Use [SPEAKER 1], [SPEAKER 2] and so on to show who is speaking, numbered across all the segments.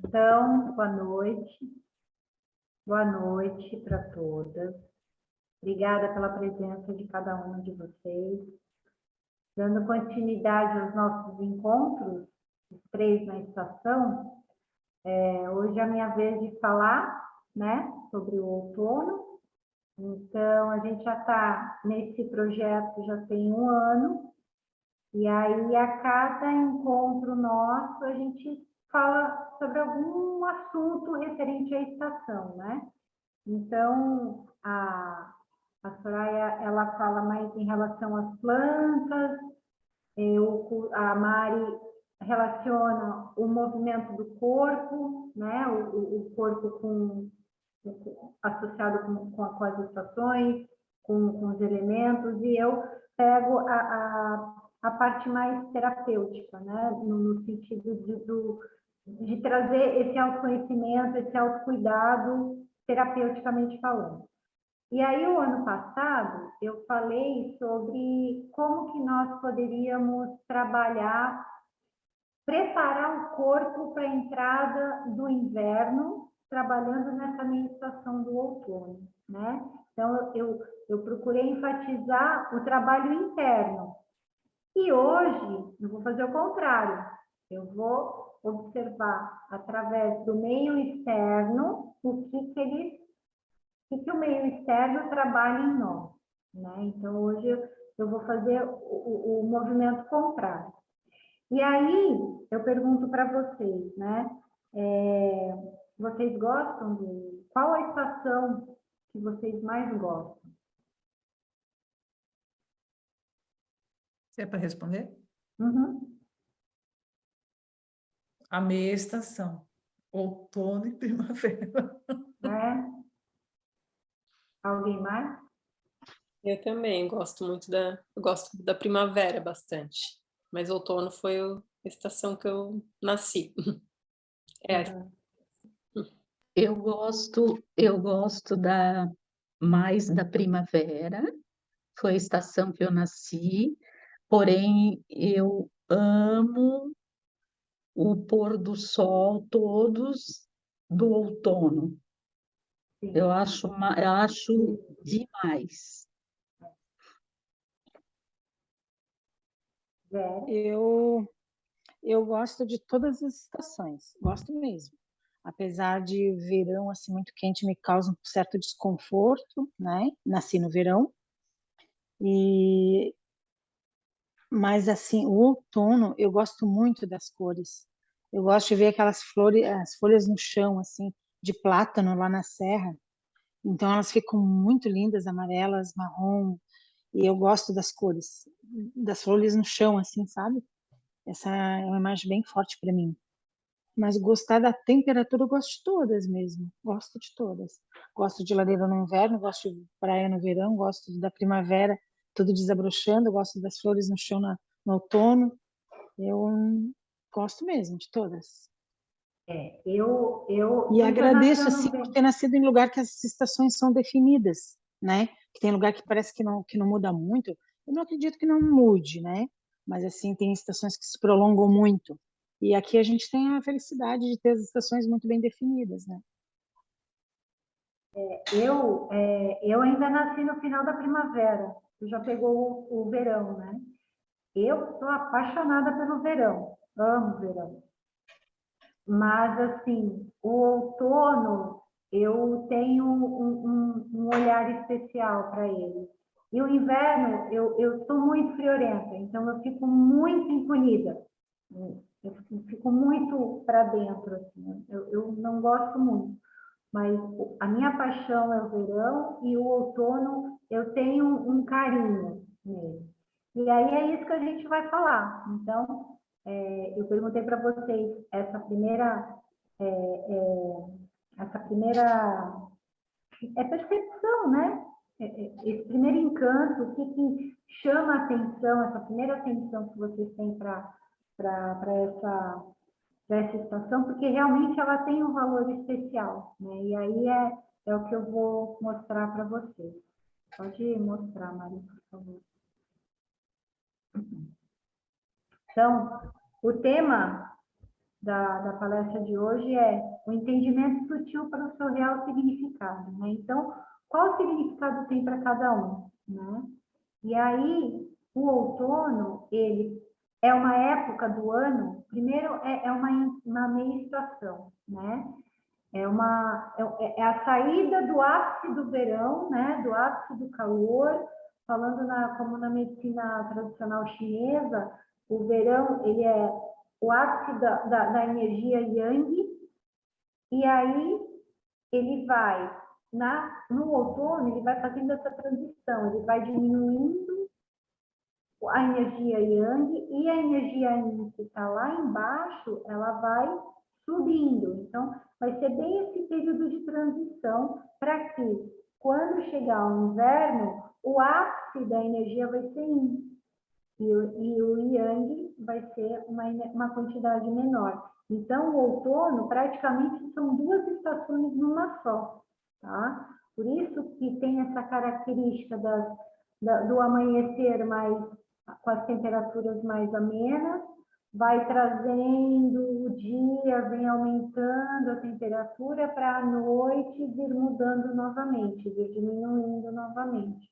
[SPEAKER 1] Então, boa noite para todas. Obrigada pela presença de cada uma de vocês. Dando continuidade aos nossos encontros, os 3 na estação, hoje é a minha vez de falar, né, sobre o outono. Então, a gente já está nesse projeto, já tem 1 ano, e aí a cada encontro nosso, a gente fala sobre algum assunto referente à estação, né? Então, a Soraya, ela fala mais em relação às plantas, a Mari relaciona o movimento do corpo, né? O corpo associado com as estações, com os elementos, e eu pego a parte mais terapêutica, né? No sentido de trazer esse autoconhecimento, esse autocuidado, terapeuticamente falando. E aí, o ano passado, eu falei sobre como que nós poderíamos trabalhar, preparar o corpo para a entrada do inverno, trabalhando nessa minha estação do outono, né? Então, eu procurei enfatizar o trabalho interno. E hoje, eu vou fazer o contrário. Eu vou observar, através do meio externo, o que o meio externo trabalha em nós, né? Então, hoje eu vou fazer o movimento contrário. E aí, eu pergunto para vocês, né? Vocês gostam qual a estação que vocês mais gostam?
[SPEAKER 2] Você é para responder?
[SPEAKER 1] Uhum.
[SPEAKER 2] A meia estação, outono e primavera.
[SPEAKER 1] Alguém mais?
[SPEAKER 3] Eu também gosto da primavera bastante, mas outono foi a estação que eu nasci.
[SPEAKER 4] Eu gosto mais da primavera, foi a estação que eu nasci, porém eu amo o pôr do sol todos do outono.
[SPEAKER 1] Sim.
[SPEAKER 4] Eu acho demais.
[SPEAKER 5] Eu gosto de todas as estações, gosto mesmo. Apesar de verão assim muito quente me causa um certo desconforto, né? Nasci no verão. Mas assim, o outono eu gosto muito das cores. Eu gosto de ver aquelas flores, as folhas no chão assim, de plátano lá na serra. Então elas ficam muito lindas, amarelas, marrom, e eu gosto das cores, das folhas no chão assim, sabe? Essa é uma imagem bem forte para mim. Mas gostar da temperatura, eu gosto de todas mesmo. Gosto de todas. Gosto de lareira no inverno, gosto de praia no verão, gosto da primavera, tudo desabrochando, gosto das flores no chão no outono. Eu gosto mesmo de todas. E agradeço assim por ter nascido em lugar que as estações são definidas, né? Que tem lugar que parece que não muda muito. Eu não acredito que não mude, né? Mas assim, tem estações que se prolongam muito. E aqui a gente tem a felicidade de ter as estações muito bem definidas, né?
[SPEAKER 1] Eu ainda nasci no final da primavera. Tu já pegou o verão, né? Eu sou apaixonada pelo verão. Amo o verão. Mas, assim, o outono, eu tenho um olhar especial para ele. E o inverno, eu sou muito friorenta, então eu fico muito encolhida. Eu fico muito para dentro, assim. Eu não gosto muito. Mas a minha paixão é o verão e o outono eu tenho um carinho nele. E aí é isso que a gente vai falar. Então, eu perguntei para vocês essa primeira percepção, né? Esse primeiro encanto, o que chama a atenção, essa primeira atenção que vocês têm para essa estação, porque realmente ela tem um valor especial, né? E aí é o que eu vou mostrar para vocês. Pode mostrar, Maria, por favor. Então, o tema da palestra de hoje é o entendimento sutil para o seu real significado, né? Então, qual significado tem para cada um, né? E aí, o outono, ele é uma época do ano, primeiro é uma menstruação, né? É a saída do ápice do verão, né? Do ápice do calor, falando como na medicina tradicional chinesa, o verão, ele é o ápice da energia yang, e aí ele vai, no outono, ele vai fazendo essa transição, ele vai diminuindo a energia yang, e a energia yin que está lá embaixo, ela vai subindo. Então, vai ser bem esse período de transição para que, quando chegar o inverno, o ápice da energia vai ser yin. E o yang vai ser uma quantidade menor. Então, o outono, praticamente, são 2 estações numa só, tá? Por isso que tem essa característica do amanhecer com as temperaturas mais amenas, vai trazendo o dia, vem aumentando a temperatura para a noite vir mudando novamente, vir diminuindo novamente.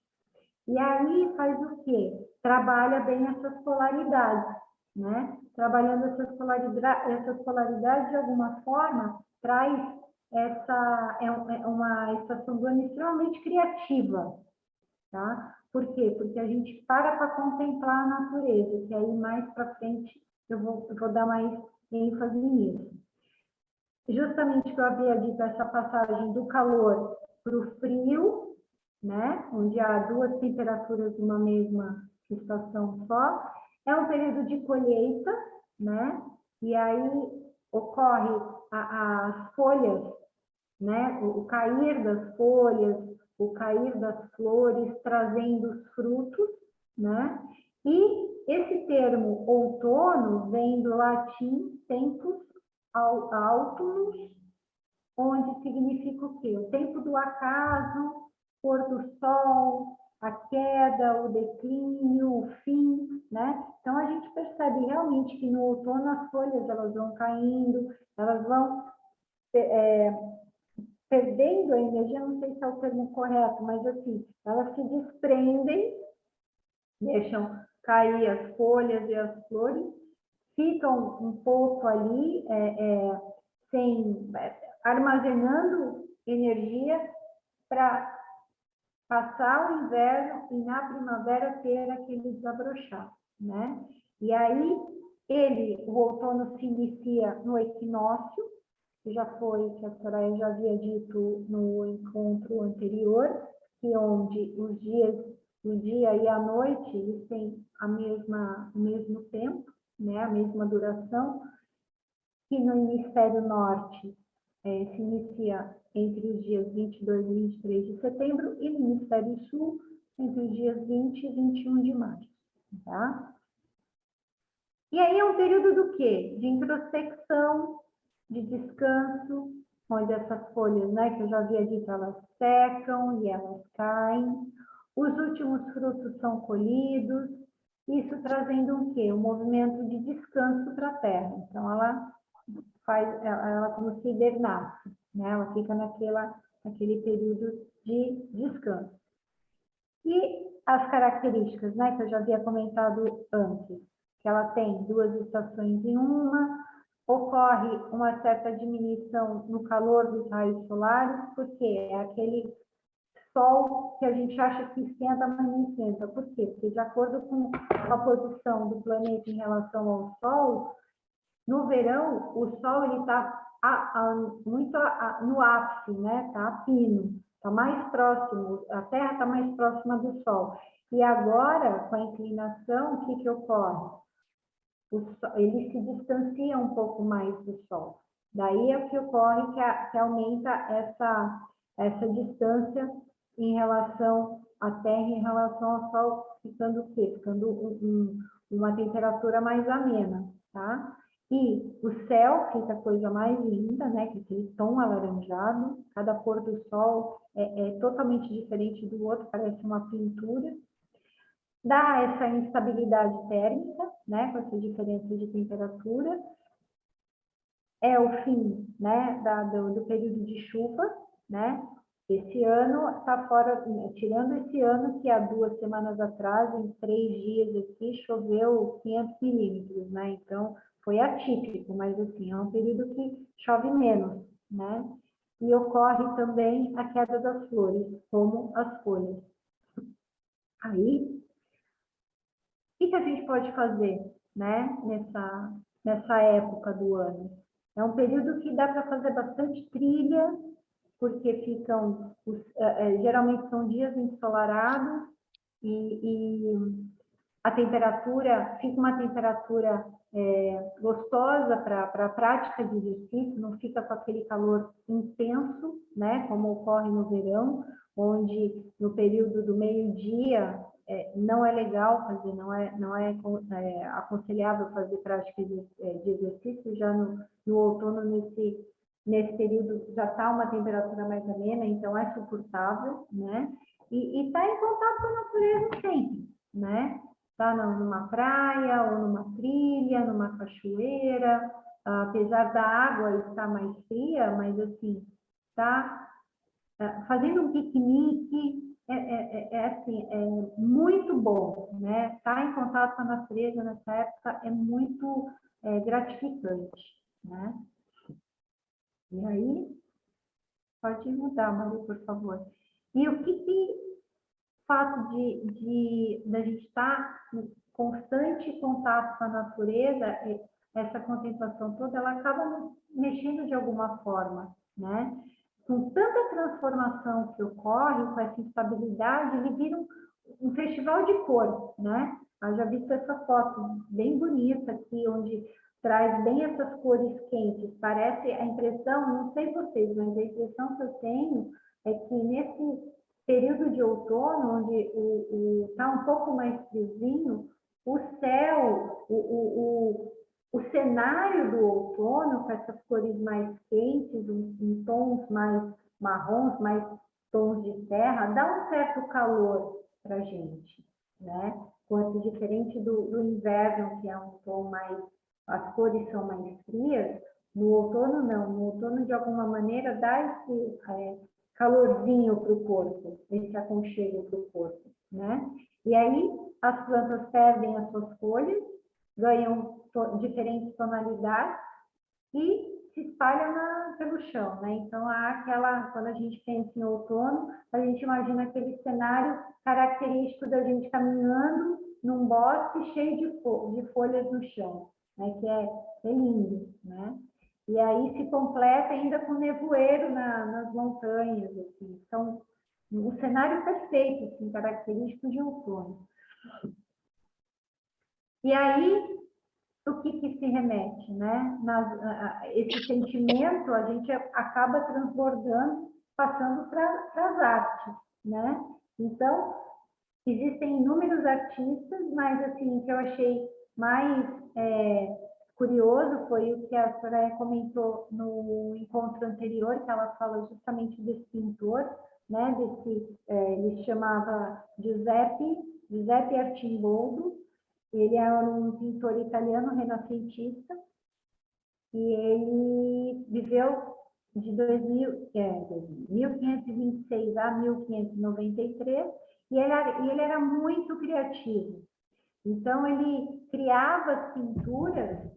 [SPEAKER 1] E aí faz o quê? Trabalha bem essas polaridades, né? Trabalhando essas polaridades, de alguma forma, traz uma estação do ano extremamente criativa, tá? Por quê? Porque a gente para contemplar a natureza, que aí mais para frente eu vou dar mais ênfase nisso. Justamente que eu havia dito, essa passagem do calor para o frio, né? Onde há 2 temperaturas numa mesma estação só, é um período de colheita, né? E aí ocorre as folhas, né? O cair das folhas, o cair das flores, trazendo os frutos, né? E esse termo outono vem do latim tempus autumnus, onde significa o quê? O tempo do acaso, pôr do sol, a queda, o declínio, o fim, né? Então, a gente percebe realmente que no outono as folhas elas vão caindo, elas vão perdendo a energia, não sei se é o termo correto, mas assim, elas se desprendem, deixam cair as folhas e as flores, ficam um pouco ali, armazenando energia para passar o inverno e na primavera ter aquele desabrochar, né? E aí, o outono se inicia no equinócio, que a Soraya já havia dito no encontro anterior, que onde o dia e a noite, eles têm o mesmo tempo, né? A mesma duração, que no hemisfério norte se inicia entre os dias 22 e 23 de setembro, e no hemisfério sul, entre os dias 20 e 21 de março, tá? E aí é um período do quê? De introspecção, de descanso, onde essas folhas, né, que eu já havia dito, elas secam e elas caem, os últimos frutos são colhidos, isso trazendo o quê? Um movimento de descanso para a terra. Então, ela como se hibernasse, né? Ela fica naquele período de descanso. E as características, né, que eu já havia comentado antes, que ela tem 2 estações em uma, ocorre uma certa diminuição no calor dos raios solares, porque é aquele sol que a gente acha que esquenta, mas não esquenta. Por quê? Porque de acordo com a posição do planeta em relação ao sol, no verão, o sol está muito no ápice, né? Está a pino, está mais próximo, a Terra está mais próxima do sol. E agora, com a inclinação, o que ocorre? Ele se distancia um pouco mais do sol. Daí é o que ocorre que aumenta essa distância em relação à Terra, em relação ao sol, ficando o quê? Ficando uma temperatura mais amena, tá? E o céu fica a coisa mais linda, né? Que aquele tom alaranjado, cada pôr do sol é totalmente diferente do outro, parece uma pintura. Dá essa instabilidade térmica, né? Com essa diferença de temperatura. é o fim, né, do período de chuva, né? Esse ano está fora, tirando esse ano que há 2 semanas atrás, em 3 dias aqui, choveu 500 milímetros, né? Então, foi atípico, mas assim, é um período que chove menos, né? E ocorre também a queda das flores, como as folhas. Aí, o que a gente pode fazer, né, nessa época do ano? É um período que dá para fazer bastante trilha, porque geralmente são dias ensolarados e a temperatura, fica uma temperatura gostosa para a prática de exercício, não fica com aquele calor intenso, né, como ocorre no verão, onde no período do meio-dia não é legal fazer, não é aconselhável fazer prática de exercício, já no outono, nesse período já está uma temperatura mais amena, então é suportável, né, e está em contato com a natureza sempre, né, tá numa praia ou numa trilha, numa cachoeira, apesar da água estar mais fria, mas assim, tá fazendo um piquenique, assim, é muito bom, né? Estar em contato com a natureza nessa época é muito gratificante, né? E aí, pode mudar, Maria, por favor. E o que fato da gente estar em constante contato com a natureza, essa contemplação toda, ela acaba mexendo de alguma forma, né? Com tanta transformação que ocorre, com essa instabilidade, ele vira um festival de cor, né? Eu já vi essa foto bem bonita aqui, onde traz bem essas cores quentes. Parece a impressão, não sei vocês, mas a impressão que eu tenho é que nesse período de outono, onde está um pouco mais friozinho, o céu, o cenário do outono, com essas cores mais quentes, em tons mais marrons, mais tons de terra, dá um certo calor para a gente, né? Quanto diferente do inverno, que é um tom mais, as cores são mais frias, no outono não, no outono de alguma maneira dá esse calorzinho para o corpo, esse aconchego para o corpo, né? E aí as plantas perdem as suas folhas, ganham diferentes tonalidades e se espalham pelo chão, né? Então, quando a gente pensa em outono, a gente imagina aquele cenário característico da gente caminhando num bosque cheio de folhas no chão, né? Que é lindo, né? E aí se completa ainda com nevoeiro nas montanhas, assim. Então, um cenário perfeito, assim, característico de outono. E aí, o que se remete, né? Esse sentimento a gente acaba transbordando, passando para as artes, né? Então, existem inúmeros artistas, mas assim, o que eu achei mais curioso foi o que a Soraya comentou no encontro anterior, que ela fala justamente desse pintor, né? Ele chamava Giuseppe Arcimboldo. Ele é um pintor italiano renascentista e ele viveu de 1526 a 1593 e ele era muito criativo. Então, ele criava as pinturas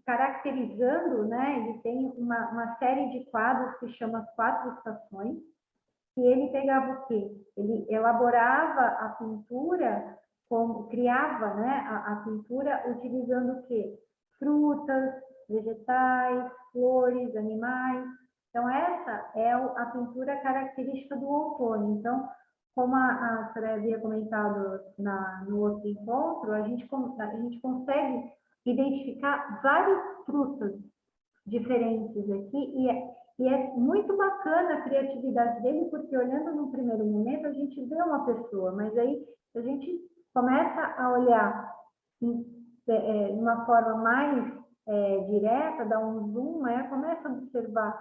[SPEAKER 1] caracterizando, né? Ele tem uma série de quadros que chama As Quatro Estações, e ele pegava o quê? Ele elaborava a pintura, criava, né, a pintura utilizando o quê? Frutas, vegetais, flores, animais. Então, essa é a pintura característica do outono. Então, como a Soraya havia comentado no outro encontro, a gente consegue identificar várias frutas diferentes aqui, e é muito bacana a criatividade dele, porque olhando num primeiro momento a gente vê uma pessoa, mas aí a gente começa a olhar de uma forma mais direta, dá um zoom, começa a observar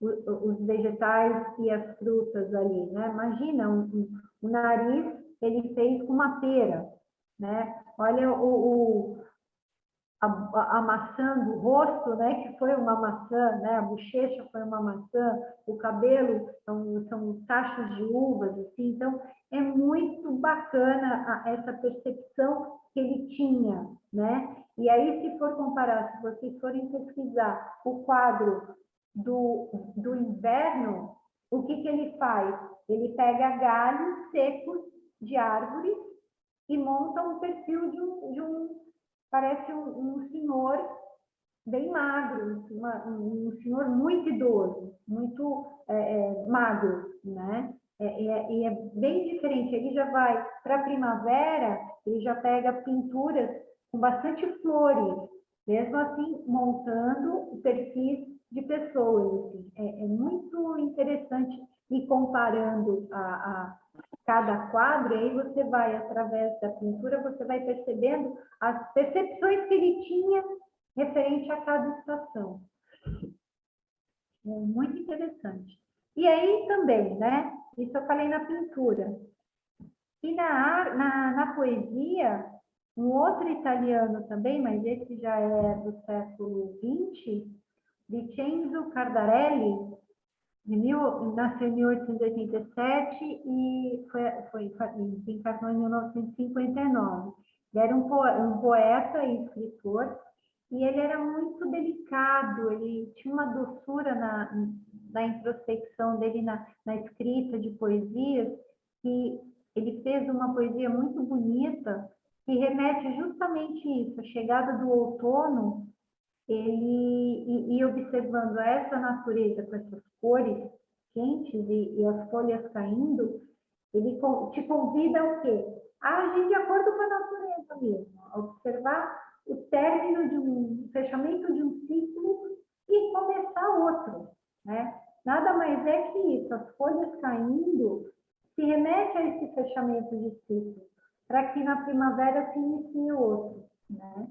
[SPEAKER 1] os vegetais e as frutas ali, né? Imagina, o nariz ele fez com uma pera, né? Olha amassando o rosto, né, que foi uma maçã, né, a bochecha foi uma maçã, o cabelo são tachos de uvas, assim, então é muito bacana essa percepção que ele tinha, né? E aí, se for comparar, se vocês forem pesquisar o quadro do inverno, o que ele faz? Ele pega galhos secos de árvores e monta um perfil parece um senhor bem magro, um senhor muito idoso, muito magro, né? E é bem diferente. Ele já vai para a primavera, ele já pega pinturas com bastante flores, mesmo assim montando perfis de pessoas. Assim. É muito interessante e comparando a cada quadro, e aí você vai, através da pintura, você vai percebendo as percepções que ele tinha referente a cada estação. É muito interessante. E aí também, né? Isso eu falei na pintura. E na poesia, um outro italiano também, mas esse já é do século XX, Vincenzo Cardarelli, nasceu em 1887 e se encarnou em 1959. Ele era um poeta e escritor, e ele era muito delicado, ele tinha uma doçura na introspecção dele, na escrita de poesias, que ele fez uma poesia muito bonita, que remete justamente a isso, a chegada do outono, e observando essa natureza com essas cores quentes e as folhas caindo, ele te convida ao quê? A agir de acordo com a natureza mesmo, a observar o término de um fechamento de um ciclo e começar outro, né? Nada mais é que isso, as folhas caindo se remete a esse fechamento de ciclo, para que na primavera se inicie outro, né?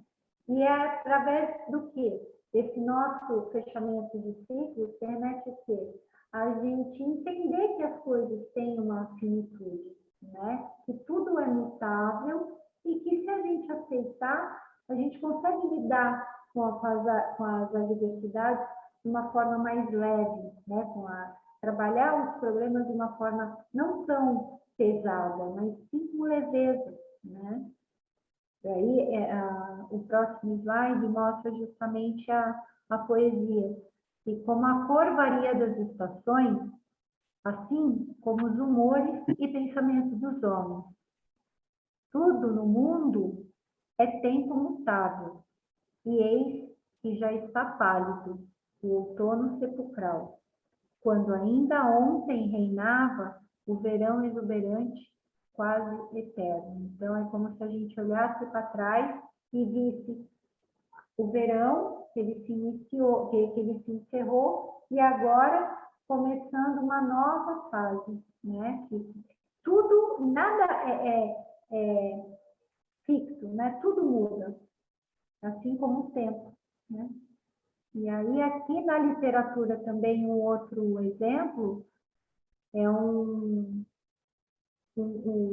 [SPEAKER 1] E é através do quê? Esse nosso fechamento de ciclo se remete a quê? A gente entender que as coisas têm uma finitude, né? Que tudo é mutável e que se a gente aceitar, a gente consegue lidar com as adversidades de uma forma mais leve, né? Trabalhar os problemas de uma forma não tão pesada, mas sim com leveza, né? E aí, o próximo slide mostra justamente a poesia. E como a cor varia das estações, assim como os humores e pensamentos dos homens. Tudo no mundo é tempo mutável, e eis que já está pálido o outono sepulcral. Quando ainda ontem reinava o verão exuberante, quase eterno. Então, é como se a gente olhasse para trás e visse o verão, que ele se iniciou, que ele se encerrou, e agora começando uma nova fase, né? Tudo, nada é fixo, né? Tudo muda, assim como o tempo, né? E aí, aqui na literatura também, um outro exemplo é o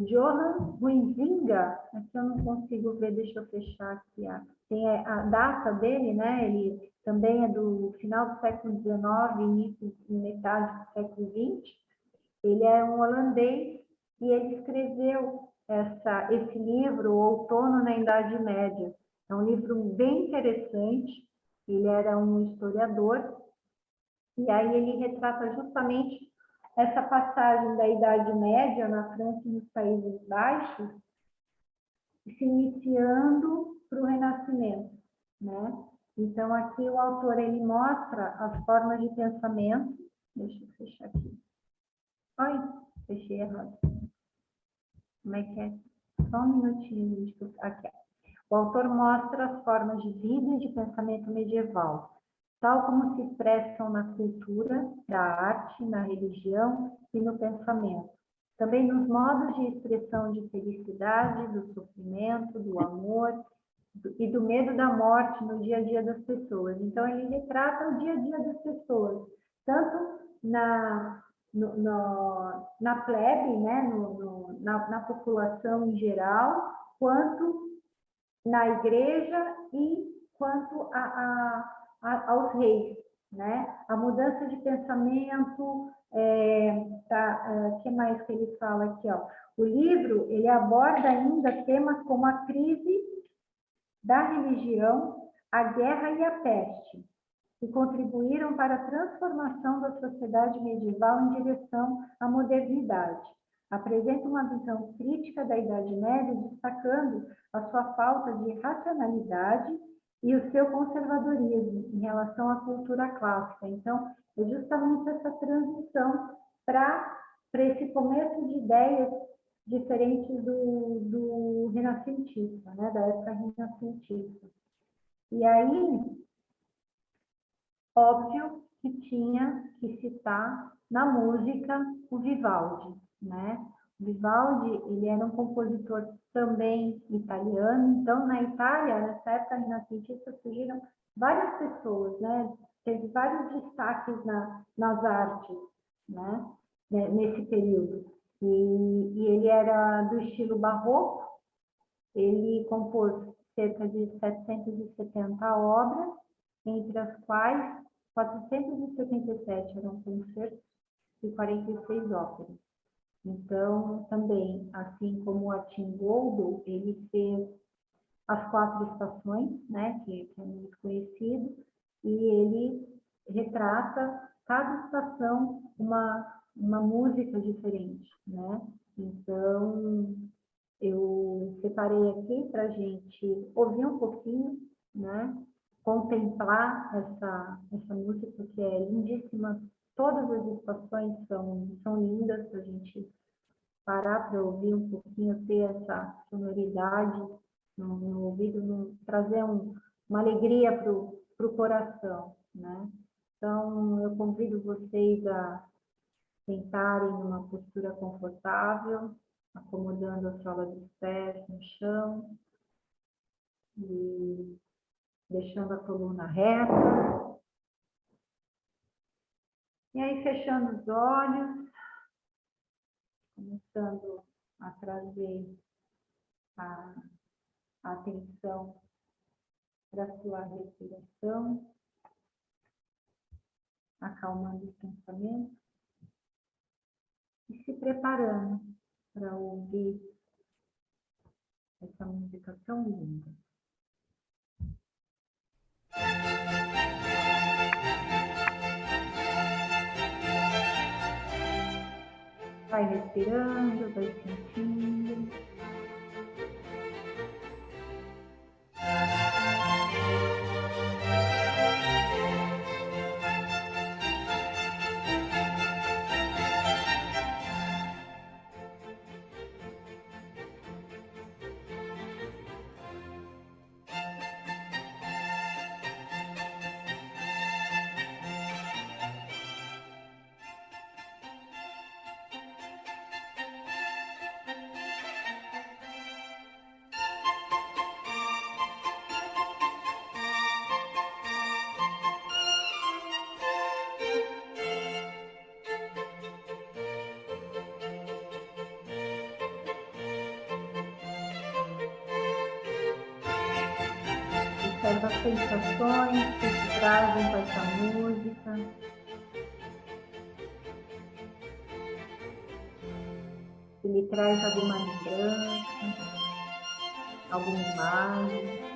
[SPEAKER 1] Johann Huizinga, aqui eu não consigo ver, deixa eu fechar aqui, tem a data dele, né? Ele também é do final do século XIX, início e metade do século XX. Ele é um holandês e ele escreveu esse livro, O Outono na Idade Média. É um livro bem interessante. Ele era um historiador e aí ele retrata justamente essa passagem da Idade Média na França e nos Países Baixos, se iniciando para o Renascimento, né? Então, aqui o autor, ele mostra as formas de pensamento. Deixa eu fechar aqui. Ai, fechei errado. Como é que é? Só um minutinho. Aqui. O autor mostra as formas de vida e de pensamento medieval, tal como se expressam na cultura, na arte, na religião e no pensamento. Também nos modos de expressão de felicidade, do sofrimento, do amor e do medo da morte no dia a dia das pessoas. Então, ele retrata o dia a dia das pessoas, tanto na plebe, né? na população em geral, quanto na igreja e quanto aos reis, né? A mudança de pensamento, que mais que ele fala aqui, ó? O livro, ele aborda ainda temas como a crise da religião, a guerra e a peste, que contribuíram para a transformação da sociedade medieval em direção à modernidade. Apresenta uma visão crítica da Idade Média, destacando a sua falta de racionalidade e o seu conservadorismo em relação à cultura clássica. Então, é justamente essa transição para esse começo de ideias diferentes do renascentista, né? Da época renascentista. E aí, óbvio que tinha que citar na música o Vivaldi, né? O Vivaldi, ele era um compositor também italiano, então na Itália, nessa época renascentista, surgiram várias pessoas, né? Teve vários destaques nas artes, né? Nesse período. E ele era do estilo barroco, ele compôs cerca de 770 obras, entre as quais 477 eram concertos e 46 óperas. Então, também, assim como Arthur, ele fez as 4 estações, né, que é muito conhecido, e ele retrata cada estação uma música diferente, né? Então, eu separei aqui para a gente ouvir um pouquinho, né? Contemplar essa música que é lindíssima. Todas as estações são lindas para a gente parar para ouvir um pouquinho, ter essa sonoridade no ouvido, trazer uma alegria para o coração, né? Então, eu convido vocês a sentarem numa postura confortável, acomodando a sola dos pés no chão e deixando a coluna reta. E aí, fechando os olhos, começando a trazer a atenção para a sua respiração, acalmando os pensamentos e se preparando para ouvir essa música tão linda. Vai respirando, vai sentindo. Observa as sensações que te trazem com essa música. Se lhe traz alguma lembrança, alguma imagem.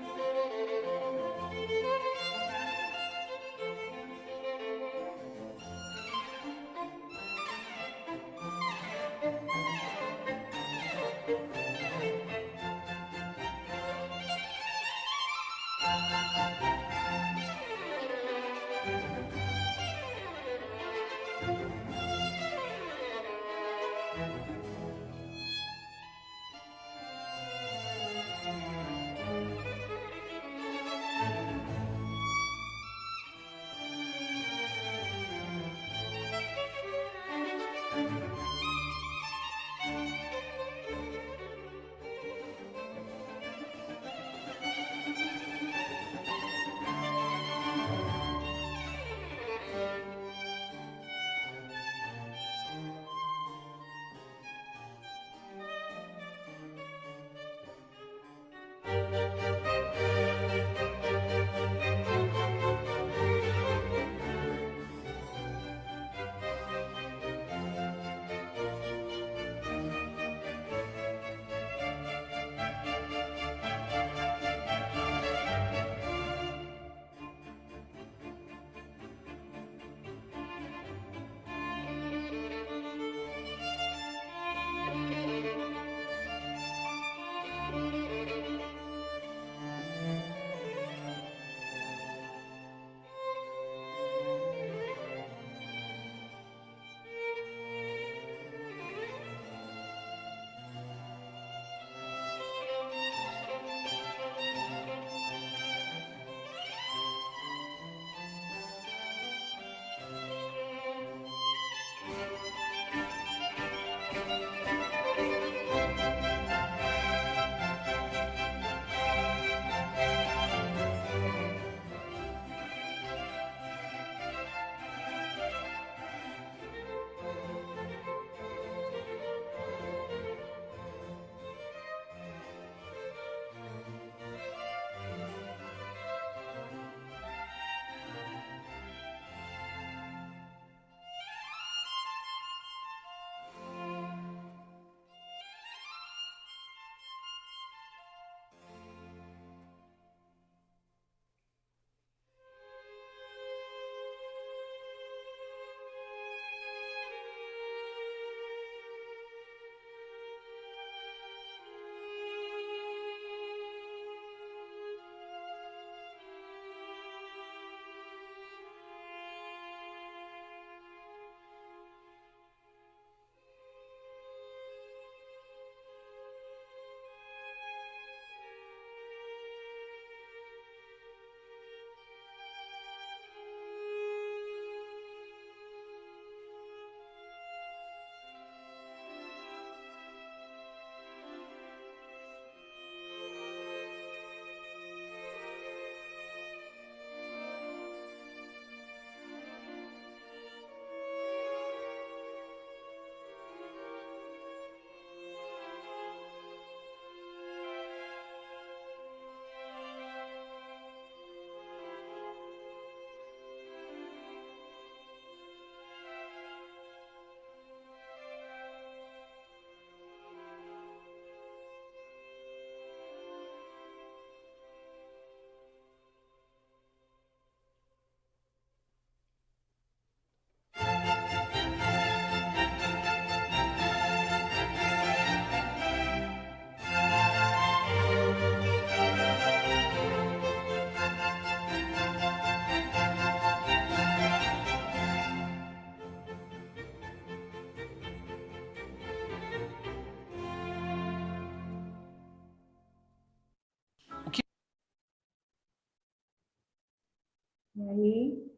[SPEAKER 1] E aí,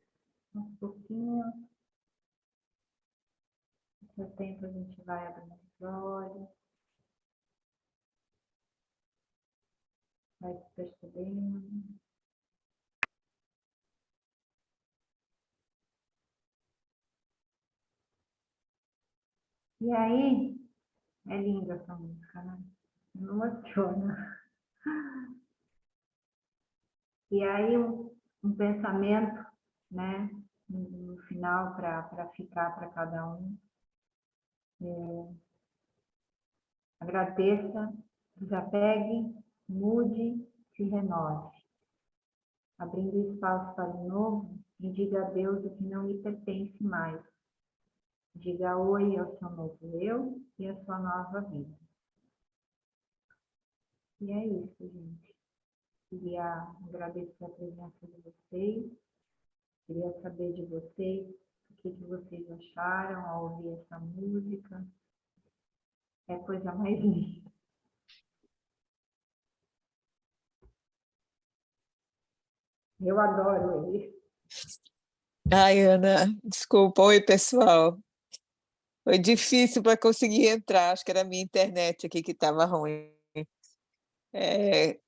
[SPEAKER 1] um pouquinho, no seu tempo a gente vai abrindo os olhos, vai se percebendo. E aí, é linda essa música, né? Me emociona. E aí, um pensamento, né? No final, para ficar para cada um. Agradeça, desapegue, mude, se renove. Abrindo espaço para o novo, e diga adeus o que não lhe pertence mais. Diga oi ao seu novo eu e à sua nova vida. E é isso, gente. Queria agradecer a presença de vocês. Queria saber de vocês o que vocês acharam ao ouvir essa música. É a coisa mais linda. Eu adoro ele.
[SPEAKER 6] Ai, Ana, desculpa. Oi, pessoal. Foi difícil para conseguir entrar, acho que era a minha internet aqui que estava ruim.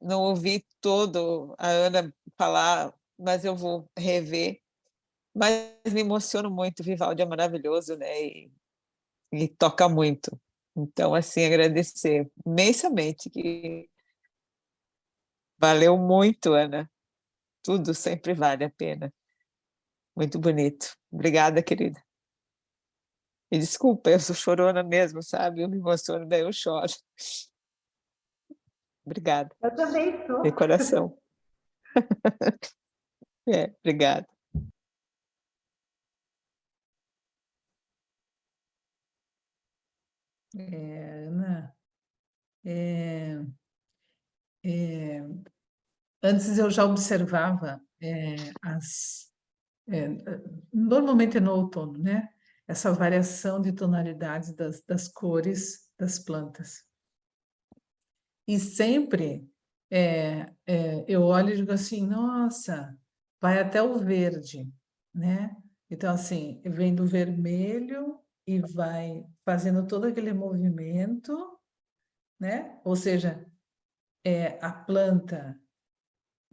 [SPEAKER 6] Não ouvi todo a Ana falar, mas eu vou rever. Mas me emociono muito, Vivaldi é maravilhoso, né? E toca muito. Então, assim, agradecer imensamente, que valeu muito, Ana. Tudo sempre vale a pena. Muito bonito. Obrigada, querida. E desculpa, eu sou chorona mesmo, sabe? Eu me emociono, daí eu choro. Obrigada,
[SPEAKER 1] Eu também sou.
[SPEAKER 6] de coração. Obrigada.
[SPEAKER 2] Ana, antes eu já observava normalmente é no outono, né? Essa variação de tonalidades das cores das plantas. E sempre eu olho e digo assim, nossa, vai até o verde, né? Então, assim, vem do vermelho e vai fazendo todo aquele movimento, né? Ou seja, a planta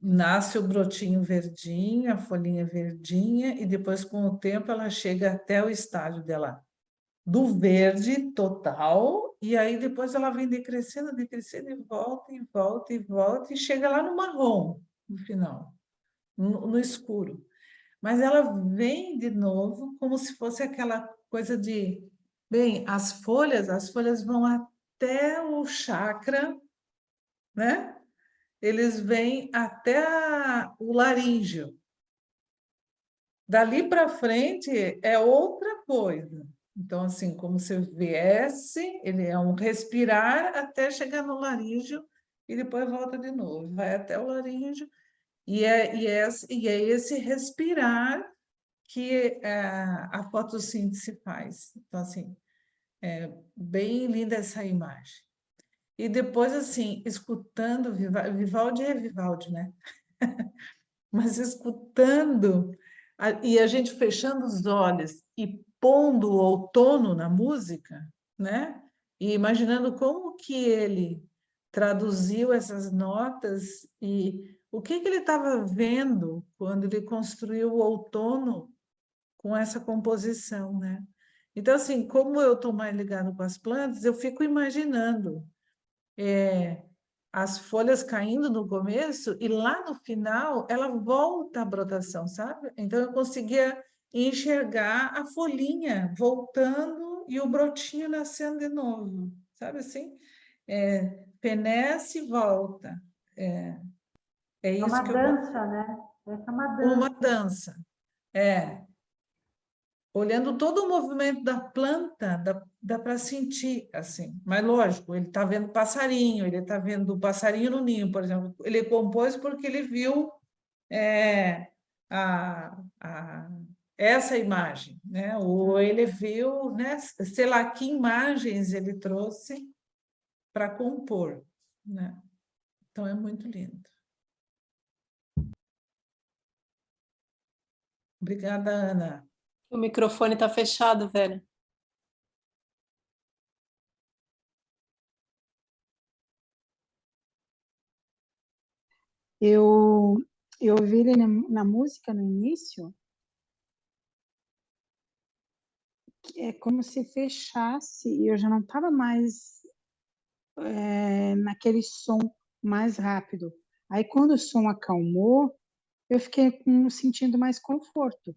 [SPEAKER 2] nasce o brotinho verdinho, a folhinha verdinha, e depois, com o tempo, ela chega até o estágio dela do verde total, e aí depois ela vem decrescendo, decrescendo, e volta, e volta, e volta, e chega lá no marrom, no final, no escuro. Mas ela vem de novo como se fosse aquela coisa de, bem, as folhas vão até o chakra, né? Eles vêm até o laríngeo. Dali para frente é outra coisa. Então, assim, como se viesse, ele é um respirar até chegar no laríngeo e depois volta de novo, vai até o laríngeo, e é esse respirar que a fotossíntese faz. Então, assim, é bem linda essa imagem. E depois, assim, escutando, Vivaldi é Vivaldi, né? Mas escutando, e a gente fechando os olhos e pondo o outono na música, né? E imaginando como que ele traduziu essas notas e o que ele estava vendo quando ele construiu o outono com essa composição, né? Então, assim, como eu estou mais ligado com as plantas, eu fico imaginando as folhas caindo no começo e lá no final ela volta à brotação, sabe? Então eu conseguia enxergar a folhinha voltando e o brotinho nascendo de novo, sabe assim? Fenece e volta. É
[SPEAKER 1] É
[SPEAKER 2] isso
[SPEAKER 1] uma
[SPEAKER 2] que eu gosto.
[SPEAKER 1] dança, né? Essa é uma
[SPEAKER 2] Uma
[SPEAKER 1] dança.
[SPEAKER 2] dança. Olhando todo o movimento da planta, dá para sentir assim. Mas lógico, ele está vendo passarinho, ele está vendo o passarinho no ninho, por exemplo. Ele compôs porque ele viu é, a, a, essa imagem, né? Ou ele viu, né? Sei lá que imagens ele trouxe para compor, né? Então é muito lindo. Obrigada, Ana.
[SPEAKER 3] O microfone está fechado, Vera.
[SPEAKER 5] Eu, eu ouvi ele na música no início, que é como se fechasse e eu já não estava mais naquele som mais rápido. Aí, quando o som acalmou, eu fiquei sentindo mais conforto.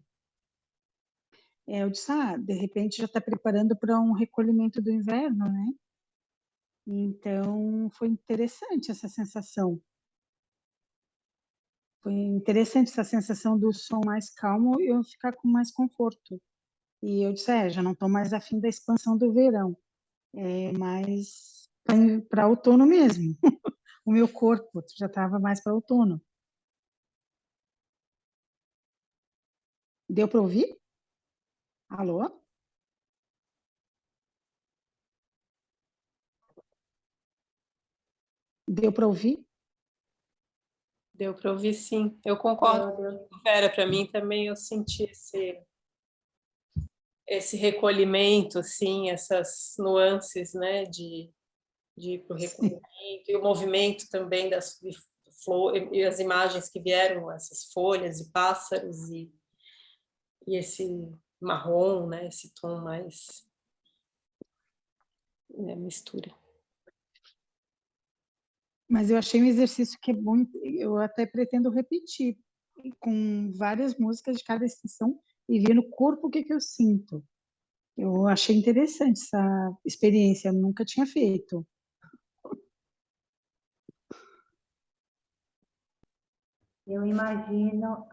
[SPEAKER 5] Eu disse, de repente já está preparando para um recolhimento do inverno, né? Então, foi interessante essa sensação. Foi interessante essa sensação do som mais calmo e eu ficar com mais conforto. E eu disse, já não estou mais afim da expansão do verão, mas para outono mesmo. O meu corpo já estava mais para outono. Deu para ouvir? Alô? Deu para ouvir?
[SPEAKER 3] Deu para ouvir, sim. Eu concordo
[SPEAKER 1] Deu.
[SPEAKER 3] com Vera. Para mim também eu senti esse recolhimento, assim, essas nuances, né, de ir para o recolhimento, e o movimento também das flores, e as imagens que vieram, essas folhas e pássaros, e esse marrom, né, esse tom mais, né, mistura.
[SPEAKER 5] Mas eu achei um exercício que é bom, eu até pretendo repetir, com várias músicas de cada estação e ver no corpo o que eu sinto. Eu achei interessante essa experiência, eu nunca tinha feito.
[SPEAKER 1] Eu imagino.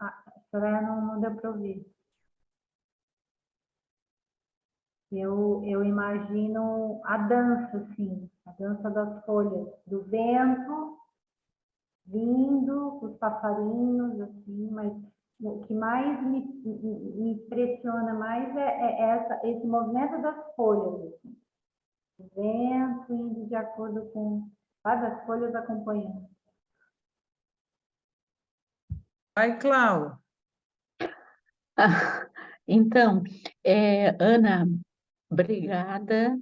[SPEAKER 1] Soraya, não deu para ouvir. Eu imagino a dança, assim, a dança das folhas, do vento vindo, os passarinhos, assim, mas o que mais me impressiona mais é esse movimento das folhas, assim. O vento indo de acordo com, sabe, as folhas acompanhando.
[SPEAKER 2] Vai, Clau.
[SPEAKER 4] Então, Ana, obrigada.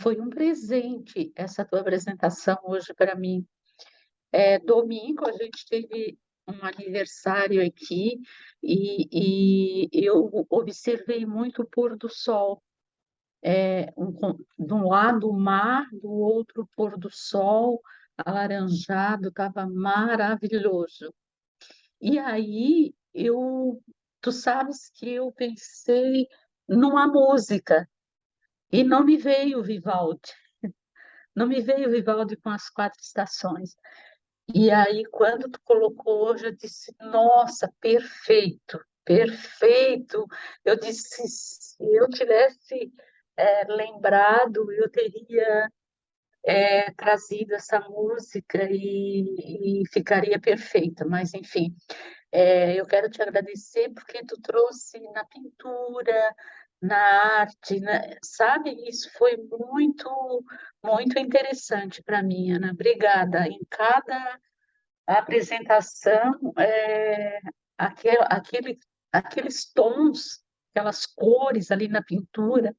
[SPEAKER 4] Foi um presente essa tua apresentação hoje para mim. Domingo a gente teve um aniversário aqui e eu observei muito o pôr do sol. De um lado o mar, do outro o pôr do sol, alaranjado, estava maravilhoso. E aí tu sabes que eu pensei numa música e não me veio Vivaldi. Não me veio Vivaldi com as 4 estações. E aí, quando tu colocou hoje, eu disse, nossa, perfeito, perfeito. Eu disse, se eu tivesse lembrado, eu teria trazido essa música e ficaria perfeita. Mas, enfim, eu quero te agradecer porque tu trouxe na pintura, na arte, sabe? Isso foi muito, muito interessante para mim, Ana. Obrigada. Em cada apresentação, aquele, aqueles tons, aquelas cores ali na pintura,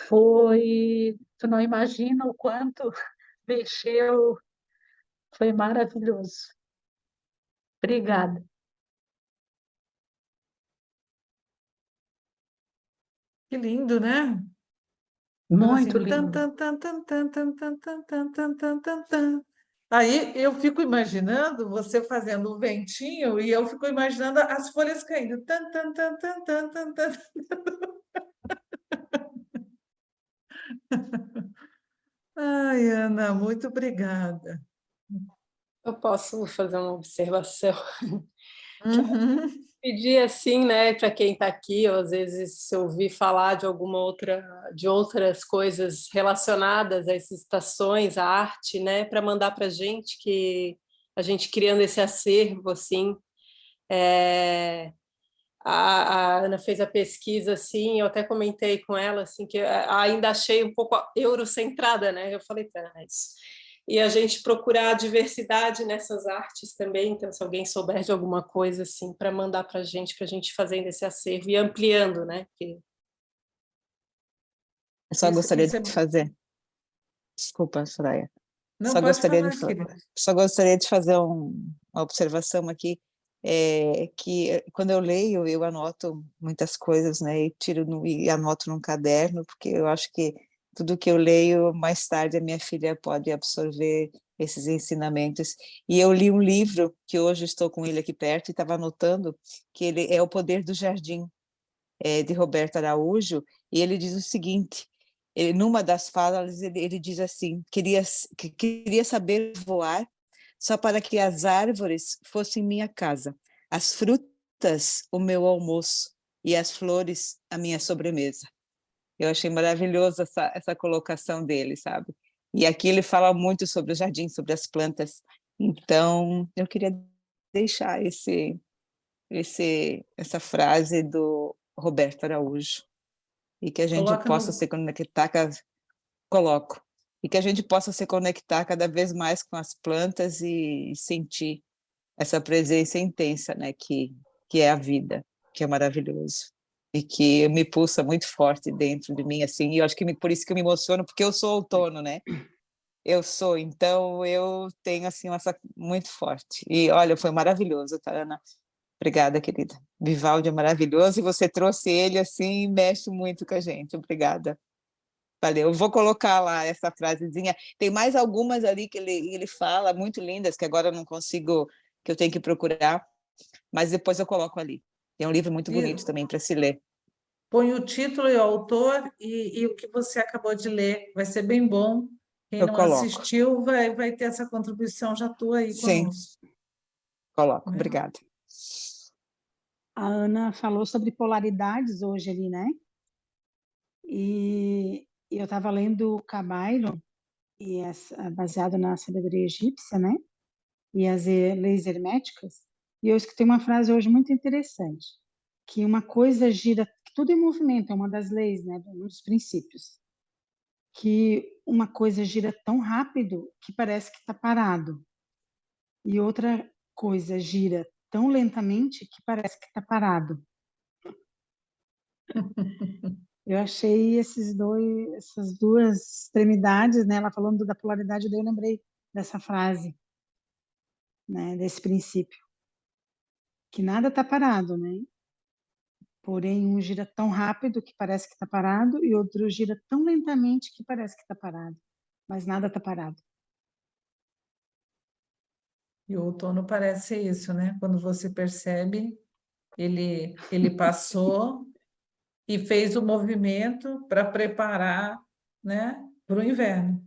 [SPEAKER 4] tu não imagina o quanto mexeu, foi maravilhoso. Obrigada.
[SPEAKER 2] Que lindo, né? Fala
[SPEAKER 4] Muito
[SPEAKER 2] assim, tan,
[SPEAKER 4] lindo.
[SPEAKER 2] tan, tan, tan, tan, tan, tan, tan, tan, tan, tan, tan, tan. Aí eu fico imaginando você fazendo o ventinho e eu fico imaginando as folhas caindo. Tan, tan, tan, tan, tan, tan, tan. Ai, Ana, muito obrigada.
[SPEAKER 3] Eu posso fazer uma observação?
[SPEAKER 2] Uhum.
[SPEAKER 3] Pedir assim, né, para quem está aqui, ou às vezes se ouvir falar de outras coisas relacionadas a essas estações, a arte, né, para mandar para a gente, que a gente criando esse acervo, assim. A Ana fez a pesquisa, assim, eu até comentei com ela, assim, que ainda achei um pouco eurocentrada, né? Eu falei para ela isso. e a gente procurar a diversidade nessas artes também. Então, se alguém souber de alguma coisa assim, para mandar para a gente fazendo esse acervo e ampliando, né? Porque...
[SPEAKER 6] Eu só gostaria
[SPEAKER 2] Isso é...
[SPEAKER 6] de fazer. Desculpa, Soraya.
[SPEAKER 2] Não, pode falar, querida.
[SPEAKER 6] Só gostaria de fazer uma observação aqui, que quando eu leio, eu anoto muitas coisas, né, e anoto num caderno, porque eu acho que tudo que eu leio, mais tarde a minha filha pode absorver esses ensinamentos. E eu li um livro, que hoje estou com ele aqui perto, e estava anotando, que ele é O Poder do Jardim, de Roberto Araújo, e ele diz o seguinte: numa das falas, ele diz assim: queria saber voar só para que as árvores fossem minha casa, as frutas o meu almoço e as flores a minha sobremesa. Eu achei maravilhoso essa colocação dele, sabe? E aqui ele fala muito sobre o jardim, sobre as plantas. Então, eu queria deixar essa frase do Roberto Araújo, e que a gente
[SPEAKER 2] Coloca
[SPEAKER 6] possa
[SPEAKER 2] no...
[SPEAKER 6] se conectar, coloco, e que a gente possa se conectar cada vez mais com as plantas e sentir essa presença intensa, né, que é a vida, que é maravilhoso, e que me pulsa muito forte dentro de mim, assim, e eu acho que por isso que eu me emociono, porque eu sou outono, né, então eu tenho, assim, essa muito forte, e olha, foi maravilhoso, tá, Ana? Obrigada, querida. Vivaldi é maravilhoso e você trouxe ele assim, mexe muito com a gente. Obrigada. Valeu. Eu vou colocar lá essa frasezinha. Tem mais algumas ali que ele fala, muito lindas, que agora eu não consigo, que eu tenho que procurar, mas depois eu coloco ali. É um livro muito bonito também para se ler.
[SPEAKER 2] Põe o título e o autor e o que você acabou de ler. Vai ser bem bom. Quem
[SPEAKER 6] Eu
[SPEAKER 2] não
[SPEAKER 6] coloco.
[SPEAKER 2] assistiu vai ter essa contribuição já tua aí
[SPEAKER 6] Sim,
[SPEAKER 2] conosco.
[SPEAKER 6] coloco.
[SPEAKER 2] Né?
[SPEAKER 6] Obrigada.
[SPEAKER 5] A Ana falou sobre polaridades hoje ali, né? E eu estava lendo o Cabairo, e baseado na sabedoria egípcia, né? E as leis herméticas. E eu escutei uma frase hoje muito interessante, que uma coisa gira, que tudo é movimento, é uma das leis, né? Um dos princípios. Que uma coisa gira tão rápido que parece que está parado. E outra coisa gira tão lentamente que parece que está parado. Eu achei essas duas extremidades, né? Ela falando da polaridade, daí eu lembrei dessa frase, né? Desse princípio, que nada está parado, né? Porém, um gira tão rápido que parece que está parado e outro gira tão lentamente que parece que está parado, mas nada está parado.
[SPEAKER 2] E o outono parece isso, né? Quando você percebe, ele passou e fez o movimento para preparar, né, para o inverno.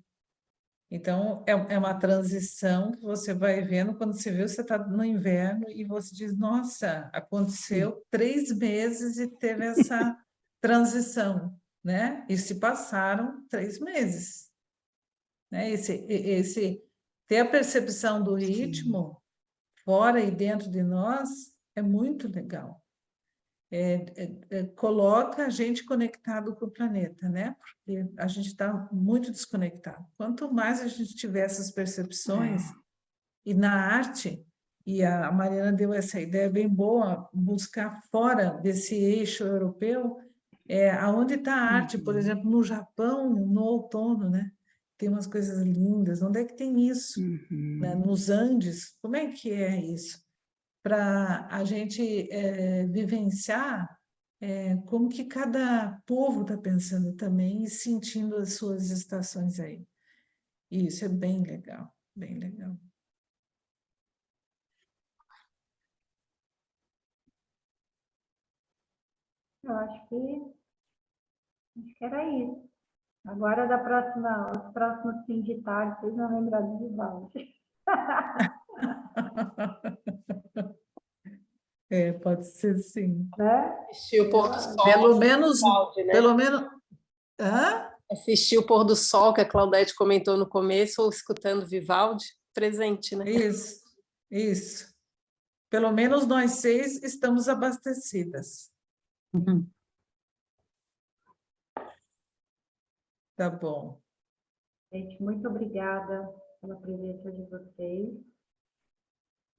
[SPEAKER 2] Então, é uma transição que você vai vendo, quando você vê, você está no inverno e você diz, nossa, aconteceu 3 meses e teve essa transição, né? E se passaram 3 meses. Né? Ter a percepção do ritmo fora e dentro de nós é muito legal. Coloca a gente conectado com o planeta, né? Porque a gente está muito desconectado. Quanto mais a gente tiver essas percepções, e na arte, e a Mariana deu essa ideia bem boa, buscar fora desse eixo europeu, aonde está a arte, por exemplo, no Japão, no outono, né? Tem umas coisas lindas. Onde é que tem isso? Né? Nos Andes, como é que é isso? Para a gente vivenciar como que cada povo está pensando também e sentindo as suas estações aí. E isso é bem legal, bem legal.
[SPEAKER 1] Eu acho que era isso. Agora, os próximos fins de tarde, vocês vão lembrar do Vivaldi.
[SPEAKER 2] Pode ser sim.
[SPEAKER 1] Né?
[SPEAKER 3] Assistir o pôr do sol.
[SPEAKER 2] Pelo menos,
[SPEAKER 3] Vivaldi, né?
[SPEAKER 2] pelo menos... Hã?
[SPEAKER 3] Assistir o pôr do sol, que a Claudete comentou no começo, ou escutando Vivaldi, presente, né?
[SPEAKER 2] Isso. Pelo menos nós 6 estamos abastecidas.
[SPEAKER 4] Uhum.
[SPEAKER 2] Tá bom.
[SPEAKER 1] Gente, muito obrigada pela presença de vocês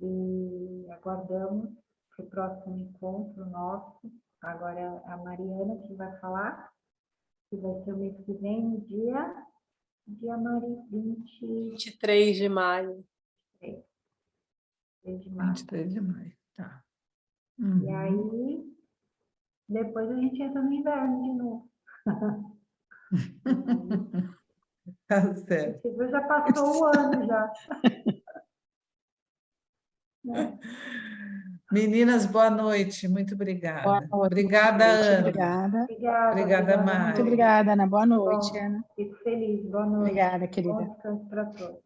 [SPEAKER 1] e aguardamos o próximo encontro nosso. Agora é a Mariana que vai falar, que vai ser o mês que vem, no dia Mari,
[SPEAKER 3] 23 de maio.
[SPEAKER 1] 23 de maio.
[SPEAKER 2] 23 de maio, tá.
[SPEAKER 1] E
[SPEAKER 2] Uhum.
[SPEAKER 1] aí, depois a gente entra no inverno de novo.
[SPEAKER 2] Tá certo.
[SPEAKER 1] Você viu, já passou o ano já. Né?
[SPEAKER 2] Meninas, boa noite. Muito
[SPEAKER 5] Boa
[SPEAKER 2] obrigada.
[SPEAKER 5] noite.
[SPEAKER 2] Obrigada, Ana.
[SPEAKER 5] Obrigada.
[SPEAKER 2] Obrigada,
[SPEAKER 1] Ana.
[SPEAKER 5] Muito
[SPEAKER 2] Mari.
[SPEAKER 5] obrigada, Ana. Boa noite,
[SPEAKER 1] Bom,
[SPEAKER 5] Ana.
[SPEAKER 1] fico feliz. Boa noite.
[SPEAKER 5] Obrigada, querida.
[SPEAKER 1] Bom descanso para todos.